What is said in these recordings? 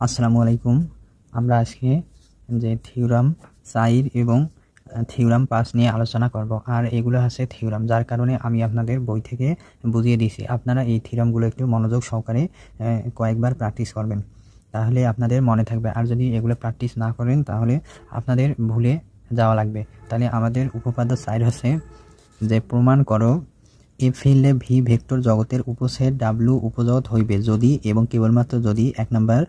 আসসালামু আলাইকুম। আমরা আজকে যে থিওরাম সাইর এবং থিওরাম পাস নিয়ে আলোচনা করব। আর এগুলো আছে থিওরাম, যার কারণে আমি আপনাদের বই থেকে বুঝিয়ে দিয়েছি। আপনারা এই থিওরামগুলো একটু মনোযোগ সহকারে কয়েকবার প্র্যাকটিস করবেন, তাহলে আপনাদের মনে থাকবে। আর যদি এগুলো প্র্যাকটিস না করেন তাহলে আপনাদের ভুলে যাওয়া লাগবে। তাহলে আমাদের উপপাদ্য সাইর হচ্ছে যে প্রমাণ করো এ ফিল্ডে ভি ভেক্টর জগতের উপসেট ডাব্লু উপজগৎ হইবে যদি এবং কেবলমাত্র যদি 1 নম্বর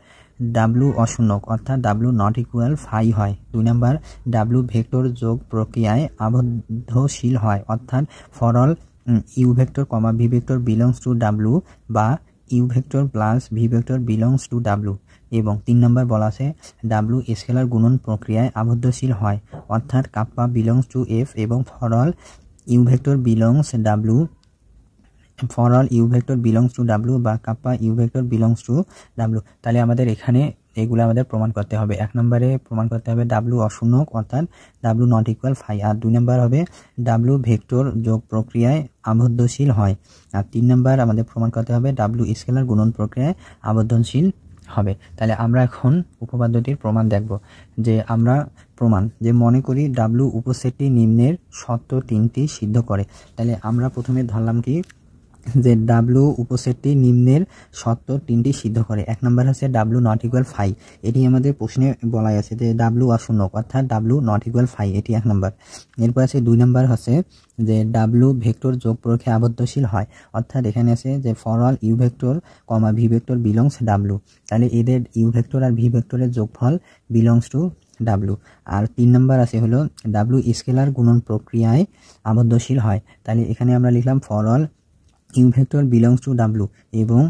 ডাব্লু অশূন্যক অর্থাৎ ডাব্লু নট ইকুয়াল ফাই হয়। 2 নম্বর ডাব্লু ভেক্টর যোগ প্রক্রিয়ায় আবদ্ধশীল হয় অর্থাৎ for all you vector comma V vector belongs to W বা you vector plus V vector belongs to W. এবং 3 নম্বর বলা আছে ডাব্লু স্কেলার গুণন প্রক্রিয়ায় আবদ্ধশীল হয় অর্থাৎ কাপ্পা বিলংস টু এফ এবং for all you vector belongs W for all you vector belongs to W বা kappa you vector belongs to W. তাহলে আমাদের এখানে এগুলো আমাদের প্রমাণ করতে হবে। 1 নম্বরে প্রমাণ করতে হবে ডাব্লু অশূন্যক অর্থাৎ ডাব্লু নট ইকুয়াল ফাই। আর 2 নম্বর হবে ডাব্লু ভেক্টর যোগ প্রক্রিয়ায় আবদ্ধশীল হয়। আর 3 নম্বর আমাদের প্রমাণ করতে হবে ডাব্লু স্কেলার গুণন প্রক্রিয়ায় আবদ্ধশীল হবে। তাহলে আমরা এখন উপপাদ্যটির প্রমাণ দেখব। যে আমরা প্রমাণ যে মনে করি ডাব্লু উপসেটটি নিম্নের শর্ত 3টি সিদ্ধ করে। তাহলে আমরা প্রথমে ধরলাম কি যে ডাব্লু উপসেটটি নিম্নের শর্ত 3টি সিদ্ধ করে। 1 নম্বর হচ্ছে ডাব্লু নট ইকুয়াল ফাই, এটি আমাদের প্রশ্নে বলা আছে যে ডাব্লু অশূন্যক অর্থাৎ ডাব্লু নট ইকুয়াল ফাই, এটি 1 নম্বর। এরপর আছে 2 নম্বর হচ্ছে যে ডাব্লু ভেক্টর যোগ প্রক্রিয়া আবদ্ধশীল হয় অর্থাৎ এখানে আছে যে for all you vector comma V vector belongs W. তাহলে এদের ইউ ভেক্টর আর ভি ভেক্টরের যোগফল বিলংস টু ডাব্লু। আর 3 নম্বর আছে হলো ডাব্লু স্কেলার গুণন প্রক্রিয়ায় আবদ্ধশীল হয়। তাহলে এখানে আমরা লিখলাম for all you vector belongs to W এবং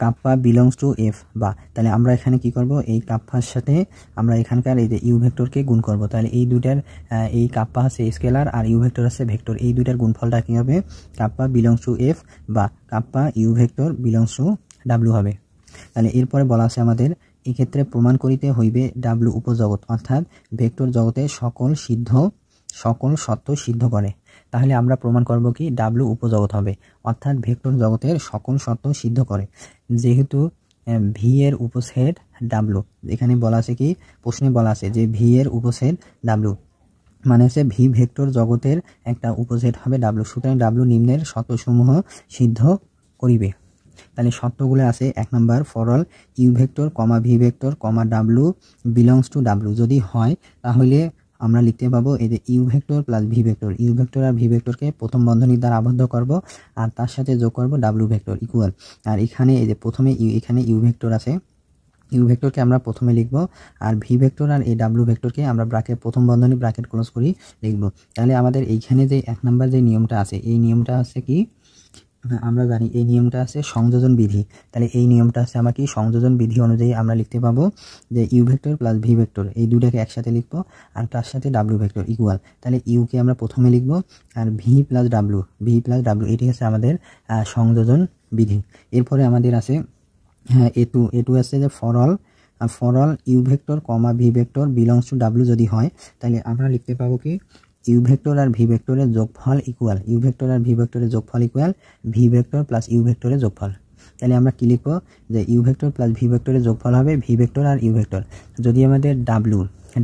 কাপ্পা বিলংস টু এফ বা। তাহলে আমরা এখানে কি করব, এই কাপ্পার সাথে আমরা এখানকার এই যে ইউ ভেক্টরকে গুণ করব। তাহলে এই দুইটার এই কাপ্পা আছে স্কেলার আর ইউ ভেক্টর আছে ভেক্টর, এই দুইটার গুণফলটা কি হবে কাপ্পা বিলংস টু এফ বা kappa you vector belongs to W হবে। তাহলে এরপরে বলা আছে আমাদের এক্ষেত্রে প্রমাণ করিতে হইবে ডাব্লু উপজগৎ অর্থাৎ ভেক্টর জগতে সকল সত্য সিদ্ধ করে। তাহলে আমরা প্রমাণ করব কি ডাব্লু উপজগৎ হবে অর্থাৎ ভেক্টর জগতের সকল সত্য সিদ্ধ করে। যেহেতু ভি এর উপসেট ডাব্লু, এখানে বলা আছে কি প্রশ্নে বলা আছে যে ভি এর উপসেট ডাব্লু মানে হচ্ছে ভি ভেক্টর জগতের একটা উপসেট হবে ডাব্লু, সুতরাং ডাব্লু নিম্নের সত্যসমূহ সিদ্ধ করিবে। তাহলে সত্যগুলো আছে 1 number for all you vector comma V vector comma W belongs to W. যদি হয় তাহলে আমরা লিখতে পাবো এই যে you vector plus V vector, u vector আর ভি ভেক্টরকে প্রথম বন্ধনীর দ্বারা আবদ্ধ করব আর তার সাথে যোগ করব ডাব্লু ভেক্টর ইকুয়াল। আর এখানে এই যে প্রথমে এখানে ইউ ভেক্টর আছে, ইউ ভেক্টরকে আমরা প্রথমে লিখব আর ভি ভেক্টর আর এই ডাব্লু ভেক্টরকে আমরা ব্র্যাকেট প্রথম বন্ধনী ব্র্যাকেট ক্লোজ করি লিখব। তাহলে আমাদের এইখানে যে 1 নম্বর যে নিয়মটা আছে এই নিয়মটা আছে কি আমরা জানি এই নিয়মটা আছে সংযোজন বিধি। তাহলে এই নিয়মটা আছে আমার কি সংযোজন বিধি অনুযায়ী আমরা লিখতে পাবো যে you vector plus V vector এই দুটাকে একসাথে লিখবো আর তার সাথে ডাব্লু ভেক্টর ইকুয়াল। তাহলে ইউকে আমরা প্রথমে লিখবো আর ভি প্লাস ডাব্লু এটি হচ্ছে আমাদের সংযোজন বিধি। এরপরে আমাদের আছে এ টু আছে যে for all you vector comma V vector belongs to W যদি হয় তাহলে আমরা লিখতে পাবো কি ইউ ভেক্টর আর ভি ভেক্টরের যোগফল ইকুয়াল, ইউ ভেক্টর আর ভি ভেক্টরের যোগফল equal V vector plus U ভেক্টরের যোগফল। তাহলে আমরা কি লিখবো যে ইউ ভেক্টর প্লাস ভি ভেক্টরের যোগফল হবে ভি ভেক্টর আর ইউ ভেক্টর। যদি আমাদের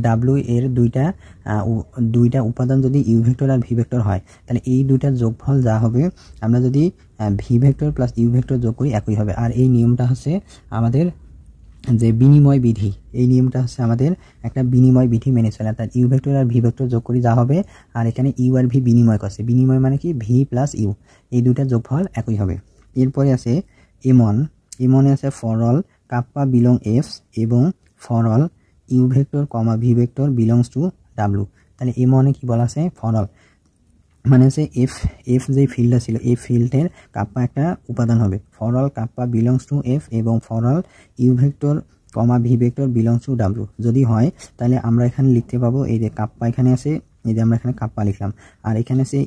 ডাব্লু এর দুইটা উপাদান যদি ইউ ভেক্টর আর ভি ভেক্টর হয় তাহলে এই দুইটার যোগফল যা হবে আমরা যদি V vector plus U vector যোগ করি একই হবে। আর এই নিয়মটা হচ্ছে আমাদের যে বিনিময় বিধি, এই নিয়মটা হচ্ছে আমাদের একটা বিনিময় বিধি মেনে চলে। অর্থাৎ ইউ ভেক্টর আর ভি ভেক্টর যোগ করি যা হবে আর এখানে ইউ আর ভি বিনিময় করছে, বিনিময় মানে কি ভি প্লাস ইউ, এই দুইটার যোগফল একই হবে। এরপরে আছে এমনে আছে for all kappa belong F এবং for all you vector comma V vector belongs to W. তাহলে এমনে কি বলা আছে ফর অল মানে হচ্ছে এফ যে ফিল্ডটা ছিল এই ফিল্ডের কাপ্পা একটা উপাদান হবে। For all kappa belongs to F এবং for all you vector comma V vector belongs to W যদি হয় তাহলে আমরা এখানে লিখতে পাবো এই যে কাপ্পা এখানে আছে, এই যে আমরা এখানে কাপ্পা লিখলাম আর এখানে আছে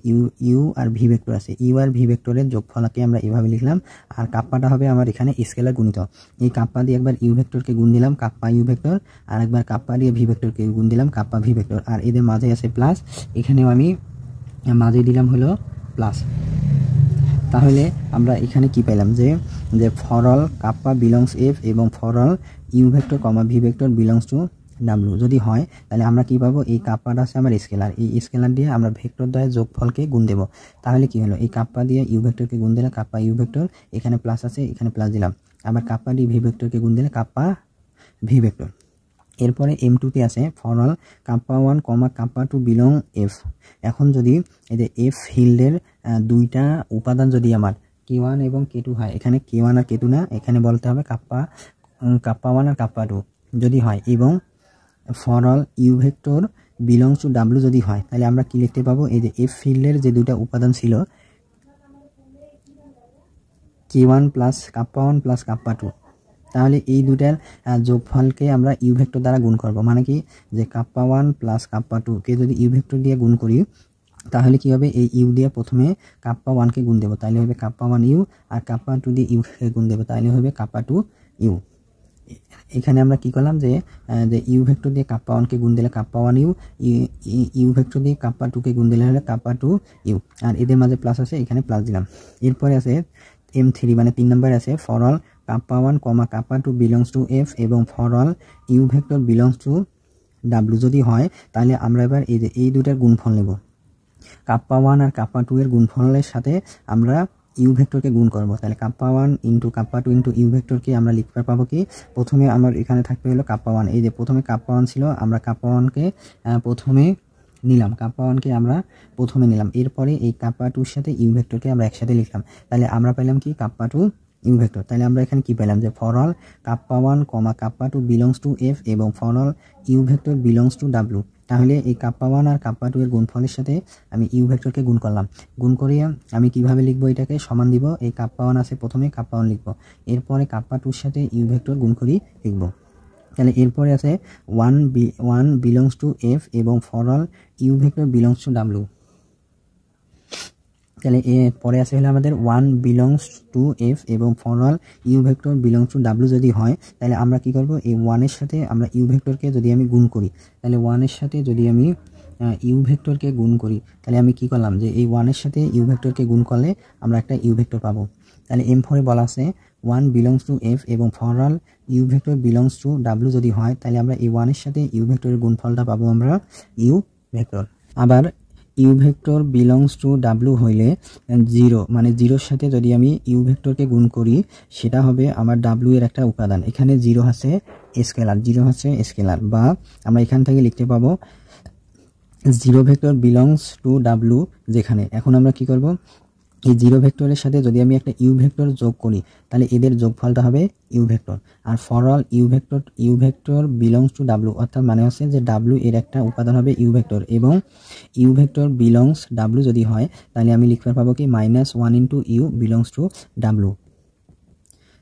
ইউ আর ভি ভেক্টর আছে, ইউ আর ভি ভেক্টরের যোগফলকে আমরা এভাবে লিখলাম আর কাপ্পাটা হবে আমার এখানে স্কেলার গুণিত। এই কাপ্পা দিয়ে একবার ইউ ভেক্টরকে গুণ দিলাম কাপ্পা ইউ ভেক্টর আর একবার কাপ্পা দিয়ে ভি ভেক্টরকে গুণ দিলাম কাপ্পা ভি ভেক্টর আর এদের মাঝে আছে প্লাস, এখানেও আমি মাঝে দিলাম হলো প্লাস। তাহলে আমরা এখানে কি পেলাম যে যে for all kappa belongs F এবং for all you vector comma V vector belongs to W যদি হয় তাহলে আমরা কি পাবো, এই কাপ্পাটা আছে আমার স্কেলার, এই স্কেলার দিয়ে আমরা ভেক্টর দ্বয়ের যোগফলকে গুণ দেব। তাহলে কি হলো, এই কাপ্পা দিয়ে ইউ ভেক্টরকে গুণ দিলে কাপ্পা ইউ ভেক্টর, এখানে প্লাস আছে এখানে প্লাস দিলাম, আবার কাপ্পা দিয়ে ভি ভেক্টরকে গুণ দিলে কাপ্পা ভি ভেক্টর। এরপরে M2তে আছে for all kappa 1 comma kappa 2 belong F. এখন যদি এই যে এফ ফিল্ডের দুইটা উপাদান যদি আমার K1 এবং K2 হয়, এখানে K1 আর K2 না, এখানে বলতে হবে কাপ্পা 1 আর কাপ্পা 2 যদি হয়, এবং for all you vector belongs to W যদি হয়, তাহলে আমরা কি লিখতে পাবো, এই যে এফ ফিল্ডের যে দুইটা উপাদান ছিল K1 plus kappa 1 plus kappa 2, তাহলে এই দুটার যোগফলকে আমরা ইউ ভেক্টর দ্বারা গুণ করব। মানে কি, যে কাপ্পা 1 প্লাস কাপ্পা 2 কে যদি ইউ ভেক্টর দিয়ে গুণ করি তাহলে কি হবে, এই ইউ দিয়ে প্রথমে কাপ্পা 1 কে গুণ দেব, তাহলে হবে কাপ্পা 1 ইউ, আর কাপ্পা 2 দিয়ে ইউ কে গুণ দেব, তাহলে হবে কাপ্পা 2 ইউ। এখানে আমরা কি করলাম, যে ইউ ভেক্টর দিয়ে কাপ্পা 1 কে গুণ দিলে কাপ্পা 1 ইউ, ইউ ভেক্টর দিয়ে কাপ্পা 2 কে গুণ দিলে হলে কাপ্পা 2 ইউ, আর এদের মাঝে প্লাস আছে, এখানে প্লাস দিলাম। এরপরে আছে M3 মানে 3 নম্বরে আছে for all kappa 1 comma kappa 2 belongs to F এবং for all you vector belongs to W যদি হয়, তাহলে আমরা এবার এই যে এই দুটার গুণফল নেব। কাপ্পা 1 আর কাপ্পা 2 এর গুণফলের সাথে আমরা ইউ ভেক্টরকে গুণ করব। তাহলে kappa 1 into kappa 2 into U ভেক্টরকে আমরা লিখতে পাবো কি, প্রথমে আমার এখানে থাকবে হলো কাপ্পা 1, এই যে প্রথমে কাপ্পা 1 ছিল, আমরা কাপ্পা 1কে প্রথমে নিলাম, কাপ্পা 1কে আমরা প্রথমে নিলাম, এরপরে এই কাপ্পা 2 সাথে ইউ ভেক্টরকে আমরা একসাথে লিখলাম, তাহলে আমরা পেলাম কি কাপ্পা 2 ইউ ভেক্টর। তাহলে আমরা এখানে কি পেলাম, যে for all kappa 1 comma kappa 2 belongs to F এবং for all you vector belongs to W. তাহলে এই কাপ্পা 1 আর কাপ্পা 2 এর গুণফলের সাথে আমি ইউ ভেক্টরকে গুণ করলাম, গুণ করিয়ে আমি কিভাবে লিখবো, এটাকে সমান দিব, এই কাপ্পা 1 আছে প্রথমে কাপ্পা 1 লিখবো, এরপরে কাপ্পা 2 এর সাথে ইউ ভেক্টর গুণ করি লিখবো। তাহলে এরপরে আছে 1 বিলংস টু এফ এবং for all you vector belongs to W. তাহলে পরে আছে হলো আমাদের 1 বিলংস টু এফ এবং for all you vector belongs to W যদি হয়, তাহলে আমরা কি করব, এই 1 এর সাথে আমরা ইউ ভেক্টরকে যদি আমি গুণ করি, তাহলে 1 এর সাথে যদি আমি ইউ ভেক্টরকে গুণ করি, তাহলে আমি কি করলাম, যে এই 1 এর সাথে ইউ ভেক্টরকে গুণ করলে আমরা একটা ইউ ভেক্টর পাবো। তাহলে M4 এ বলা আছে 1 বিলংস টু এফ এবং for all you vector belongs to W যদি হয়, তাহলে আমরা এই 1 এর সাথে ইউ ভেক্টরের গুণফলটা পাবো আমরা ইউ ভেক্টর। আবার U vector belongs to W হইলে 0 মানে 0 সাথে যদি আমি ইউ ভেক্টরকে গুণ করি, সেটা হবে আমার ডাব্লু এর একটা উপাদান, এখানে 0 আছে স্কেলার, 0 হচ্ছে স্কেলার, বা আমরা এখান থেকে লিখতে পাবো 0 ভেক্টর বিলংস টু ডাব্লু, যেখানে এখন আমরা কি করব, এই 0 ভেক্টরের সাথে যদি আমি একটা ইউ ভেক্টর যোগ করি, তাহলে এদের যোগফলটা হবে ইউ ভেক্টর। আর for all you vector belongs to W, অর্থাৎ মানে হচ্ছে যে ডাব্লু এর একটা উপাদান হবে ইউ ভেক্টর, এবং ইউ ভেক্টর বিলংস ডাব্লু যদি হয়, তাহলে আমি লিখতে পাবো কি -1 into U belongs to W.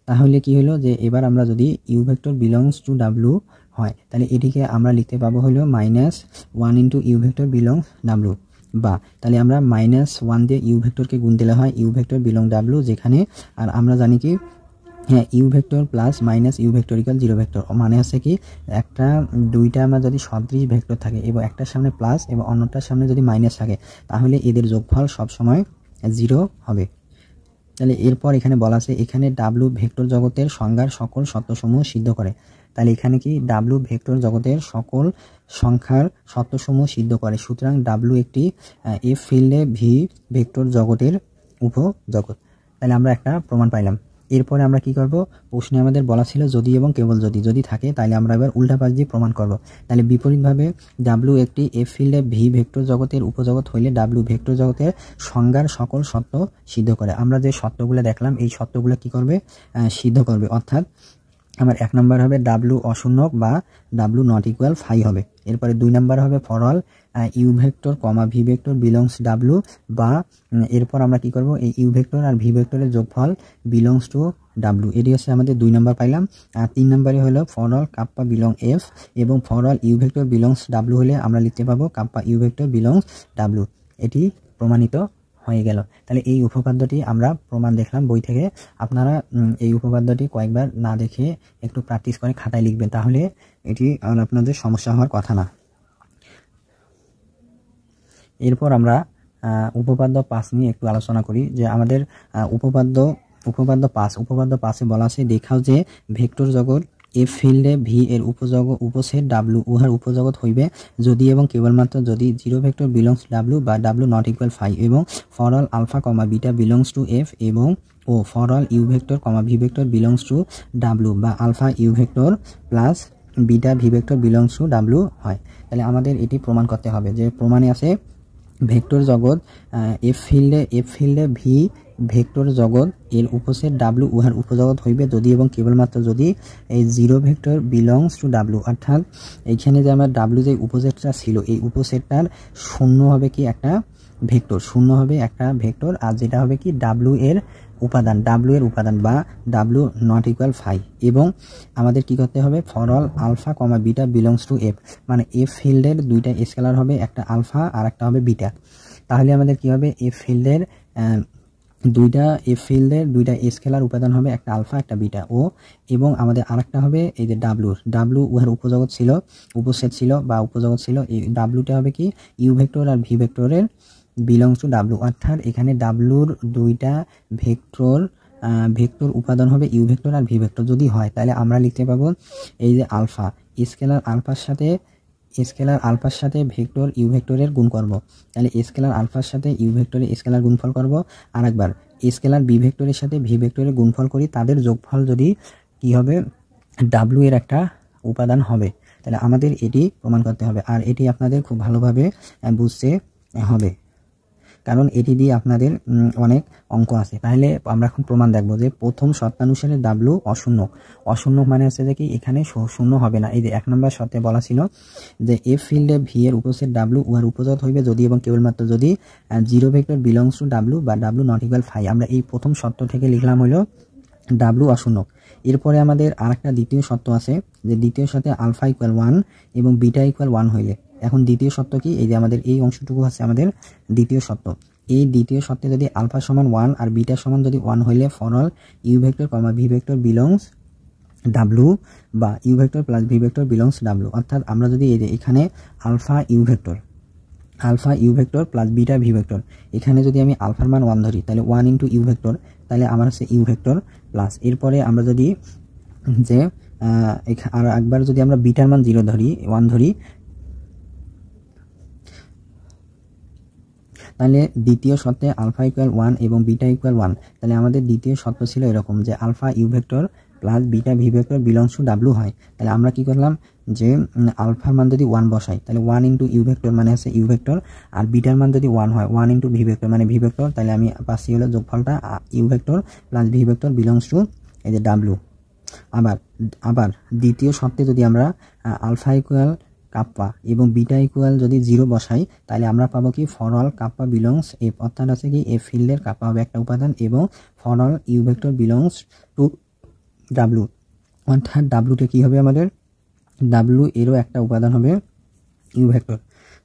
তাহলে কি হলো, যে এবার আমরা যদি U vector belongs to W হয়, তাহলে এটিকে আমরা লিখতে পাবো হলো -1 into U vector belongs W, বা তাহলে আমরা -1 দিয়ে ইউ ভেক্টরকে গুণ দিলে হয় ইউ ভেক্টর বিলং ডাব্লু, যেখানে আর আমরা জানি কি, হ্যাঁ, U vector plus minus U vector equal 0 vector, মানে আছে কি, একটা দুইটা আমরা যদি সদৃশ ভেক্টর থাকে এবং একটার সামনে প্লাস এবং অন্যটার সামনে যদি মাইনাস থাকে, তাহলে এদের যোগফল সবসময় 0 হবে। তাহলে এরপর এখানে বলা আছে, এখানে ডাব্লু ভেক্টর জগতের সংজ্ঞার সকল সত্যসমূহ সিদ্ধ করে। তাহলে এখানে কি, ডাব্লু ভেক্টর জগতের সকল সংখ্যার সত্যসমূহ সিদ্ধ করে, সুতরাং ডাব্লু একটি এফ ফিল্ডে ভি ভেক্টর জগতের উপজগৎ। তাহলে আমরা একটা প্রমাণ পাইলাম। এরপরে আমরা কি করব, প্রশ্নে আমাদের বলা ছিল যদি এবং কেবল যদি থাকে, তাহলে আমরা এবার উল্টা পাশ দিয়ে প্রমাণ করব। তাহলে বিপরীতভাবে ডাব্লু একটি এফ ফিল্ডে ভি ভেক্টর জগতের উপজগৎ হইলে ডাব্লু ভেক্টর জগতের সংজ্ঞার সকল সত্য সিদ্ধ করে। আমরা যে সত্যগুলো দেখলাম, এই সত্যগুলো কি করবে, সিদ্ধ করবে, অর্থাৎ আমার 1 নম্বর হবে ডাব্লু অশূন্যক বা ডাব্লু নট ইকুয়াল ফাই হবে। এরপরে 2 নম্বর হবে for all you vector comma V vector belongs W, বা এরপর আমরা কি করব, এই ইউ ভেক্টর আর ভি ভেক্টরের যোগফল বিলংস টু ডাব্লু, এটি হচ্ছে আমাদের 2 নম্বর পাইলাম। আর 3 নম্বরে হলো for all kappa belong F এবং for all you vector belongs W হলে আমরা লিখতে পাবো kappa you vector belongs W. এটি প্রমাণিত হয়ে গেল। তাহলে এই উপপাদ্যটি আমরা প্রমাণ দেখলাম বই থেকে, আপনারা এই উপপাদ্যটি কয়েকবার না দেখে একটু প্র্যাকটিস করে খাতায় লিখবেন, তাহলে এটি আর আপনাদের সমস্যা হওয়ার কথা না। এরপর আমরা উপপাদ্য 5 নিয়ে একটু আলোচনা করি। যে আমাদের উপপাদ্য 5 বলা আছে, দেখাও যে ভেক্টর জগৎ এফ ফিল্ডে ভি এর উপসেট ডাব্লু উহার উপজগৎ হইবে যদি এবং কেবলমাত্র যদি জিরো ভেক্টর বিলংস ডাব্লু বা ডাব্লু নট ইকুয়াল 5 এবং for all alpha comma beta belongs to F এবং for all you vector comma V vector belongs to W বা alpha U vector plus beta V vector belongs to W হয়। তাহলে আমাদের এটি প্রমাণ করতে হবে। যে প্রমাণে আছে ভেক্টর জগৎ এফ ফিল্ডে ভি ভেক্টর জগৎ এর উপসেট ডাব্লু উহার উপজগৎ হইবে যদি এবং কেবলমাত্র যদি এই zero vector belongs to W, অর্থাৎ এইখানে যে আমার ডাব্লু যে উপসেটটা ছিল এই উপসেটটার শূন্য হবে কি একটা ভেক্টর, শূন্য হবে একটা ভেক্টর, আর যেটা হবে কি ডাব্লু এর উপাদান বা ডাব্লু নট ইকুয়াল 5 এবং আমাদের কি করতে হবে for all alpha comma beta belongs to F, মানে এফ ফিল্ডের দুইটা স্কেলার হবে, একটা আলফা আর একটা হবে বিটা। তাহলে আমাদের কি হবে এফ ফিল্ডের দুইটা স্কেলার উপাদান হবে, একটা আলফা একটা বিটা এবং আমাদের আরেকটা হবে এই যে ডাব্লু উহার উপসেট ছিল বা উপজগৎ ছিল। এই ডাব্লুটা হবে কি ইউ ভেক্টর আর ভি ভেক্টরের বিলংস টু ডাব্লু, অর্থাৎ এখানে ডাব্লুর দুইটা ভেক্টর উপাদান হবে ইউ ভেক্টর আর ভি ভেক্টর যদি হয়, তাহলে আমরা লিখতে পাবো এই যে আলফা স্কেলার আলফার সাথে ভেক্টর ইউ ভেক্টরের গুণ করব, তাহলে স্কেলার আলফার সাথে ইউ ভেক্টরের স্কেলার গুণফল করব, আরেকবার স্কেলার বি ভেক্টরের সাথে ভি ভেক্টরের গুণফল করি, তাদের যোগফল যদি কি হবে ডাব্লু এর একটা উপাদান হবে। তাহলে আমাদের এটি প্রমাণ করতে হবে, আর এটি আপনাদের খুব ভালোভাবে বুঝতে হবে, কারণ এটি দিয়ে আপনাদের অনেক অঙ্ক আছে। তাহলে আমরা এখন প্রমাণ দেখব যে প্রথম শর্তানুসারে ডাব্লু অশূন্য মানে হচ্ছে যে কি এখানে শূন্য হবে না। এই যে 1 নম্বর শর্তে বলা ছিল যে এফ ফিল্ডে ভি এর উপসেট ডাব্লু উহার উপজগৎ হইবে যদি এবং কেবলমাত্র যদি zero vector belongs to W বা ডাব্লু নট ইকুয়াল 5। আমরা এই প্রথম শর্ত থেকে লিখলাম হলো ডাব্লু অশূন্য। এরপরে আমাদের আরেকটা দ্বিতীয় শর্ত আছে, যে দ্বিতীয় শর্তে আলফা ইকুয়াল 1 এবং বিটা ইকুয়াল 1 হইলে, এখন দ্বিতীয় শর্ত কি এই যে আমাদের এই অংশটুকু আছে আমাদের দ্বিতীয় শর্ত। এই দ্বিতীয় শর্তে যদি আলফা সমান 1 আর বিটা সমান যদি 1 হইলে for all you vector comma V vector belongs W বা you vector plus V vector belongs W, অর্থাৎ আমরা যদি এই যে এখানে alpha U vector plus beta V vector, এখানে যদি আমি আলফার মান 1 ধরি তাহলে 1 ইন্টু ইউ ভেক্টর, তাহলে আমার হচ্ছে ইউ ভেক্টর প্লাস, এরপরে আমরা যদি যে আর একবার যদি আমরা বিটার মান 1 ধরি, তাহলে দ্বিতীয় শর্তে আলফা ইকুয়াল 1 এবং বিটা ইকুয়াল 1, তাহলে আমাদের দ্বিতীয় শর্ত ছিল এরকম যে alpha U vector plus beta V vector belongs to W হয়। তাহলে আমরা কি করলাম যে আলফার মান যদি 1 বসাই তাহলে 1 ইন্টু ইউ ভেক্টর মানে হচ্ছে ইউ ভেক্টর, আর বিটার মান যদি 1 হয় 1 ইন্টু ভি ভেক্টর মানে ভি ভেক্টর, তাহলে আমি পাচ্ছি হলো যোগফলটা U vector plus V vector belongs to এই যে ডাব্লু। আবার দ্বিতীয় শর্তে যদি আমরা আলফা ইকুয়াল কাপ্পা এবং বিটা ইকুয়াল যদি 0 বসাই তাহলে আমরা পাবো কি for all kappa belongs F, অর্থাৎ আছে কি এফ ফিল্ডের কাপ্পা হবে একটা উপাদান এবং for all you vector belongs to W, অর্থাৎ ডাব্লুতে কি হবে আমাদের ডাব্লু এরও একটা উপাদান হবে ইউ ভেক্টর।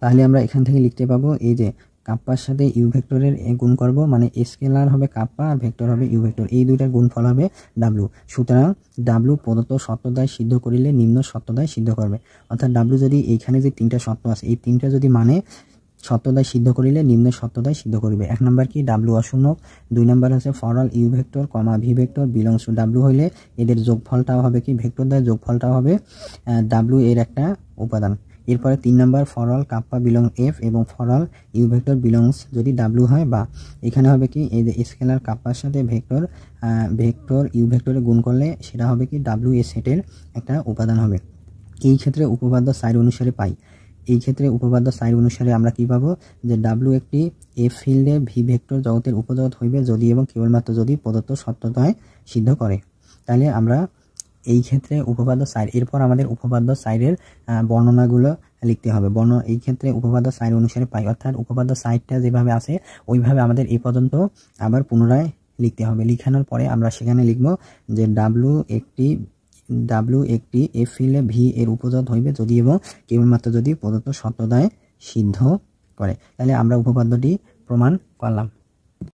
তাহলে আমরা এখান থেকে লিখতে পাবো এই যে কাপ্পার সাথে ইউ ভেক্টরের গুণ করব, মানে স্কেলার হবে কাপ্পা আর ভেক্টর হবে ইউ ভেক্টর, এই দুইটার গুণফল হবে ডাব্লু। সুতরাং ডাব্লু প্রদত্ত শর্ত দ্বারা সিদ্ধ করিলে নিম্ন শর্ত দ্বারা সিদ্ধ করবে, অর্থাৎ ডাব্লু যদি এইখানে যে 3টা শর্ত আছে এই 3টা যদি মানে শর্ত দ্বারা সিদ্ধ করিলে নিম্ন শর্ত দ্বারা সিদ্ধ করবে। 1 নম্বর কি ডাব্লু অশূন্য, 2 নম্বর আছে for all you vector comma V vector belongs to W হইলে এদের যোগফলটাও হবে কি ভেক্টর দ্বারা যোগফলটাও হবে ডাব্লু এর একটা উপাদান। এরপরে 3 নম্বর for all kappa belong F এবং for all you vector belongs যদি ডাব্লু হয়, বা এখানে হবে কি এই যে স্কেলার কাপ্পার সাথে ভেক্টর ইউ ভেক্টরে গুণ করলে সেটা হবে কি ডাব্লু এ সেটের একটা উপাদান হবে। এই ক্ষেত্রে উপপাদ্য 4 অনুসারে পাই, এই ক্ষেত্রে উপপাদ্য 4 অনুসারে আমরা কি পাবো যে ডাব্লু একটি এফ ফিল্ডে ভি ভেক্টর জগতের উপজগৎ হইবে যদি এবং কেবলমাত্র যদি প্রদত্ত শর্তদ্বয় সিদ্ধ করে। তাহলে আমরা এই ক্ষেত্রে উপপাদ্য 4, এরপর আমাদের উপপাদ্য 4 বর্ণনাগুলো লিখতে হবে। এই ক্ষেত্রে উপপাদ্য 4 অনুসারে পাই, অর্থাৎ উপপাদ্য 4টা যেভাবে আছে ওইভাবে আমাদের এই পর্যন্ত আবার পুনরায় লিখতে হবে। লিখানোর পরে আমরা সেখানে লিখব যে ডাব্লু একটি এফ ফিল্ডে ভি এর উপজগৎ হইবে যদি এবং কেবলমাত্র যদি প্রদত্ত শর্তদ্বয় সিদ্ধ করে। তাহলে আমরা উপপাদ্যটি প্রমাণ করলাম।